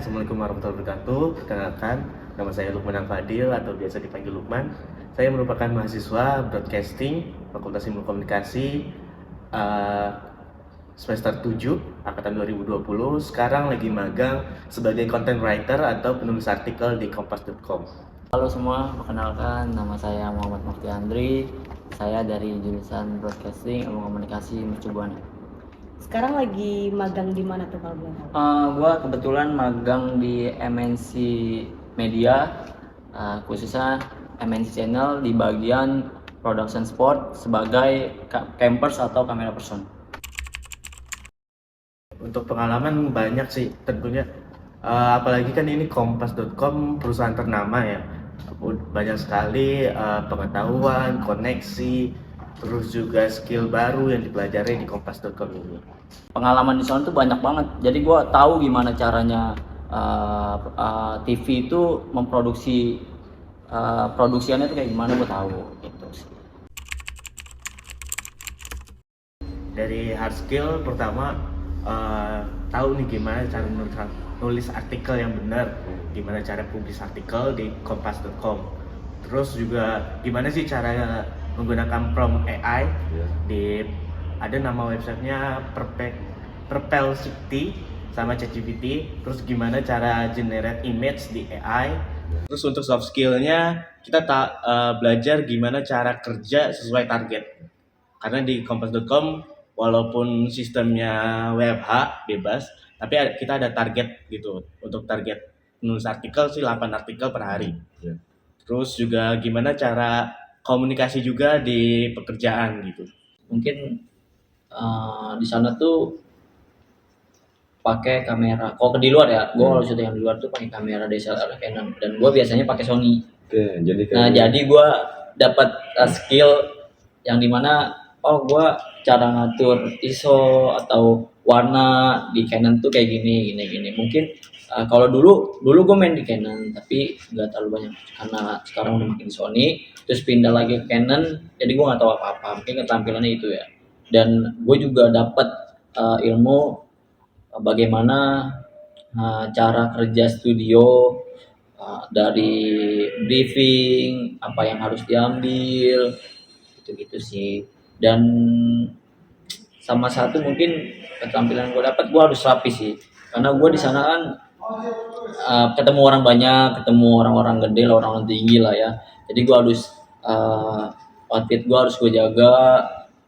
Assalamualaikum warahmatullahi wabarakatuh. Perkenalkan, nama saya Lukman Al-Fadil atau biasa dipanggil Lukman. Saya merupakan mahasiswa Broadcasting, Fakultas Ilmu Komunikasi, eh, semester 7, angkatan 2020. Sekarang lagi magang sebagai content writer atau penulis artikel di kompas.com. Halo semua, perkenalkan nama saya Muhammad Mufti Andri. Saya dari jurusan Broadcasting Ilmu Komunikasi Mercu Buana. Sekarang lagi magang di mana tuh kalau boleh tahu? Gua kebetulan magang di MNC Media, khususnya MNC Channel di bagian Production Sport sebagai campers atau kamera person. Untuk pengalaman banyak sih tentunya. Apalagi kan ini kompas.com perusahaan ternama ya. Banyak sekali pengetahuan, koneksi, terus juga skill baru yang dipelajari di kompas.com ini. Pengalaman di sana tuh banyak banget. Jadi gue tahu gimana caranya TV itu memproduksi produksiannya tuh kayak gimana, gue tahu gitu sih. Dari hard skill pertama, tahu nih gimana cara nulis artikel yang benar, gimana cara publish artikel di kompas.com. Terus juga gimana sih cara menggunakan prompt AI di ada nama websitenya Perplexity sama ChatGPT. Terus gimana cara generate image di AI. Terus untuk soft skillnya kita belajar gimana cara kerja sesuai target. Karena di kompas.com walaupun sistemnya WFH bebas, tapi kita ada target gitu. Untuk target menulis artikel sih 8 artikel per hari. Terus juga gimana cara komunikasi juga di pekerjaan gitu. Mungkin di sana tuh pakai kamera. Kalau di luar ya, gue kalau syuting yang di luar tuh pakai kamera DSLR Canon dan gue biasanya pakai Sony. Jadi gue dapat skill yang dimana gue cara ngatur ISO atau warna di Canon tuh kayak gini. Mungkin kalau dulu gue main di Canon tapi nggak terlalu banyak karena sekarang udah makin Sony, terus pindah lagi ke Canon, jadi gue nggak tahu apa-apa. Mungkin ketampilannya itu ya. Dan gue juga dapat ilmu bagaimana cara kerja studio, dari briefing, apa yang harus diambil, gitu-gitu sih. Dan sama satu mungkin keterampilan gue dapat, gue harus rapi sih, karena gue di sana kan ketemu orang banyak, ketemu orang-orang gede lah, orang tinggi lah ya. Jadi gue harus outfit gue harus gue jaga,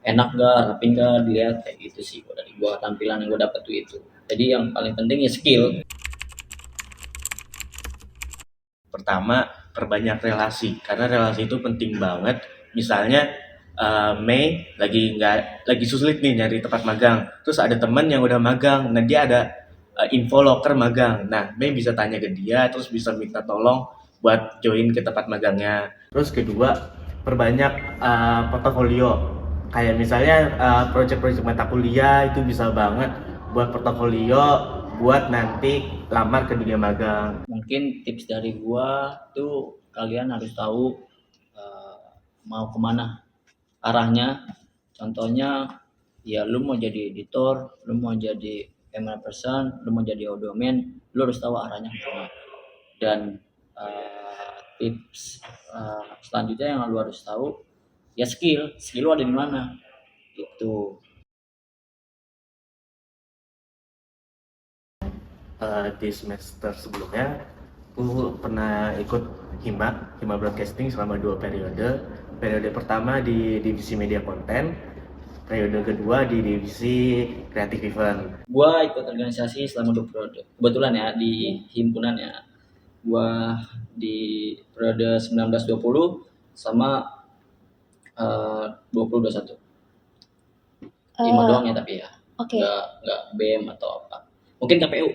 enak gak, rapi gak dilihat, kayak gitu sih. Dari gue tampilan yang gue dapat tuh itu. Jadi yang paling penting ya skill. Pertama, perbanyak relasi karena relasi itu penting banget. Misalnya Mei lagi sulit nih nyari tempat magang, terus ada teman yang udah magang, nah dia ada info loker magang. Nah, Mei bisa tanya ke dia, terus bisa minta tolong buat join ke tempat magangnya. Terus kedua, perbanyak portofolio. Kayak misalnya proyek-proyek mata kuliah itu bisa banget buat portofolio buat nanti lamar ke dunia magang. Mungkin tips dari gua tuh kalian harus tahu mau kemana arahnya. Contohnya ya lu mau jadi editor, lu mau jadi camera person, lu mau jadi audio man, lu harus tahu arahnya kemana. Dan tips selanjutnya yang lu harus tahu ya skill lu ada di mana gitu. Di semester sebelumnya aku pernah ikut hima broadcasting selama 2 periode. Periode pertama di divisi media konten, periode kedua di divisi creative event. Gua ikut organisasi selama 2 periode. Kebetulan ya di himpunan ya. Gua di periode 19-20 sama 20-21. 5 doang ya tapi ya. Oke. Enggak BEM atau apa. Mungkin KPU.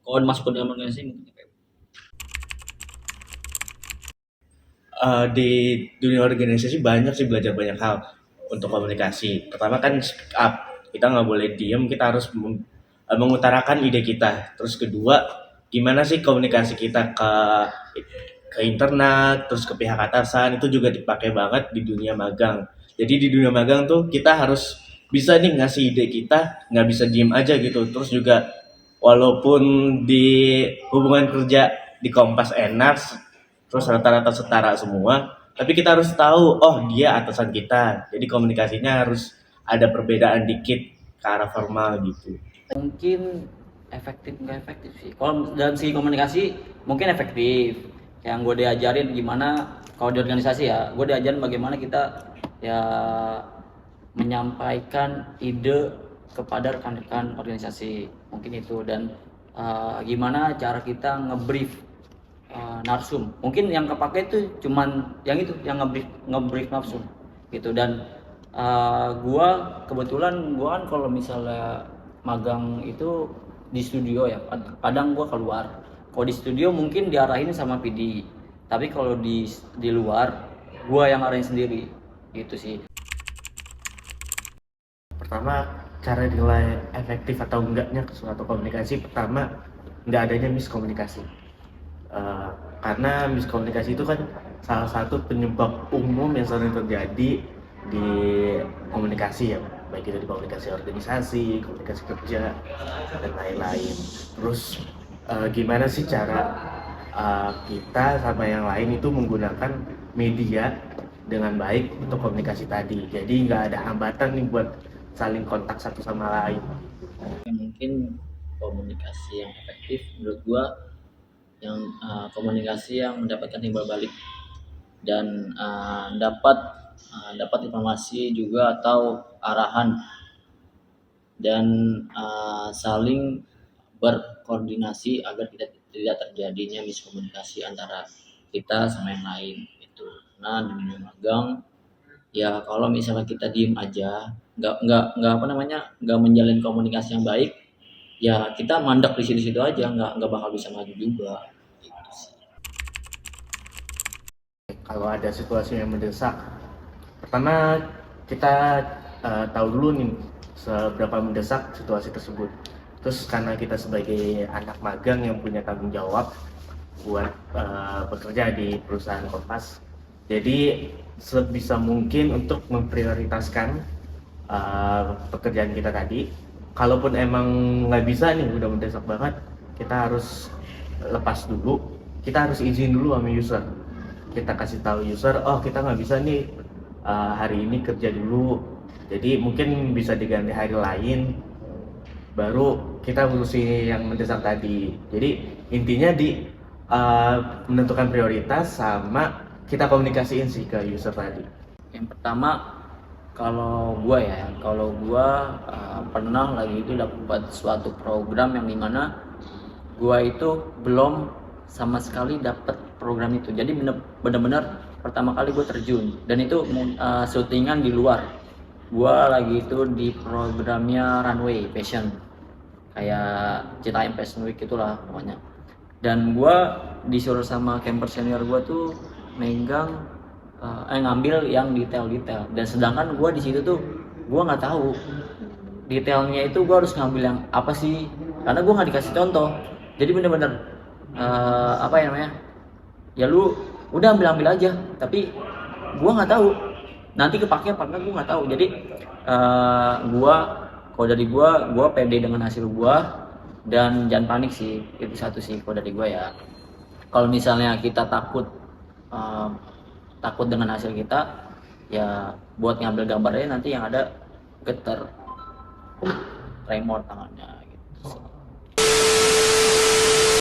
Kalau masuk ke dalam organisasi mungkin KPU. Di dunia organisasi banyak sih belajar banyak hal untuk komunikasi. Pertama kan speak up, kita nggak boleh diem, kita harus mengutarakan ide kita. Terus kedua, gimana sih komunikasi kita ke internal, terus ke pihak atasan, itu juga dipakai banget di dunia magang. Jadi di dunia magang tuh kita harus bisa nih ngasih ide kita, nggak bisa diem aja gitu. Terus juga walaupun di hubungan kerja di Kompas enak, terus rata-rata setara semua, tapi kita harus tahu, oh dia atasan kita, jadi komunikasinya harus ada perbedaan dikit ke arah formal gitu. Mungkin efektif nggak efektif sih. Kalau dalam segi komunikasi mungkin efektif. Yang gue diajarin gimana kalau di organisasi ya, gue diajarin bagaimana kita ya menyampaikan ide kepada rekan-rekan organisasi, mungkin itu. Dan gimana cara kita ngebrief narsum. Mungkin yang kepake itu cuman yang itu, yang ngebrief narsum gitu. Dan gua kebetulan gua kan kalau misalnya magang itu di studio ya, kadang gua keluar. Kalau di studio mungkin diarahin sama PD, tapi kalau di luar gua yang arahin sendiri gitu sih. Pertama, cara nilai efektif atau enggaknya ke suatu komunikasi, pertama nggak adanya miskomunikasi. Karena miskomunikasi itu kan salah satu penyebab umum yang sering terjadi di komunikasi ya, baik itu di komunikasi organisasi, komunikasi kerja, dan lain-lain. Terus gimana sih cara kita sama yang lain itu menggunakan media dengan baik untuk komunikasi tadi. Jadi nggak ada hambatan nih buat saling kontak satu sama lain. Mungkin komunikasi yang efektif menurut gua yang komunikasi yang mendapatkan timbal balik dan dapat informasi juga atau arahan, dan saling berkoordinasi agar tidak terjadinya miskomunikasi antara kita sama yang lain itu. Nah, di dunia magang ya kalau misalnya kita diem aja, nggak menjalin komunikasi yang baik, ya kita mandek di situ-situ aja, nggak bakal bisa maju juga gitu sih. Kalau ada situasi yang mendesak, pertama kita tahu dulu nih seberapa mendesak situasi tersebut. Terus karena kita sebagai anak magang yang punya tanggung jawab buat bekerja di perusahaan Kompas, jadi sebisa mungkin untuk memprioritaskan pekerjaan kita tadi. Kalaupun emang nggak bisa nih, udah mendesak banget, kita harus lepas dulu, kita harus izin dulu sama user. Kita kasih tahu user, oh kita nggak bisa nih hari ini kerja dulu, jadi mungkin bisa diganti hari lain, baru kita urusi yang mendesak tadi. Jadi intinya di menentukan prioritas sama kita komunikasiin sih ke user tadi. Yang pertama, kalau gua pernah lagi itu dapat suatu program yang dimana gua itu belum sama sekali dapat program itu. Jadi benar-benar pertama kali gua terjun, dan itu syutingan di luar. Gua lagi itu di programnya Runway Fashion, kayak Citaim Fashion Week itulah pokoknya. Dan gua disuruh sama camper senior gua tuh megang ngambil yang detail-detail, dan sedangkan gue di situ tuh gue nggak tahu detailnya itu gue harus ngambil yang apa sih, karena gue nggak dikasih contoh. Jadi bener-bener apa ya namanya, ya lu udah ambil aja, tapi gue nggak tahu nanti kepake apa enggak, gue nggak tahu. Jadi kalau dari gue pede dengan hasil gue, dan jangan panik sih, itu satu sih kalau dari gue ya. Kalau misalnya kita takut dengan hasil kita, ya buat ngambil gambarnya nanti yang ada getar, tremor tangannya.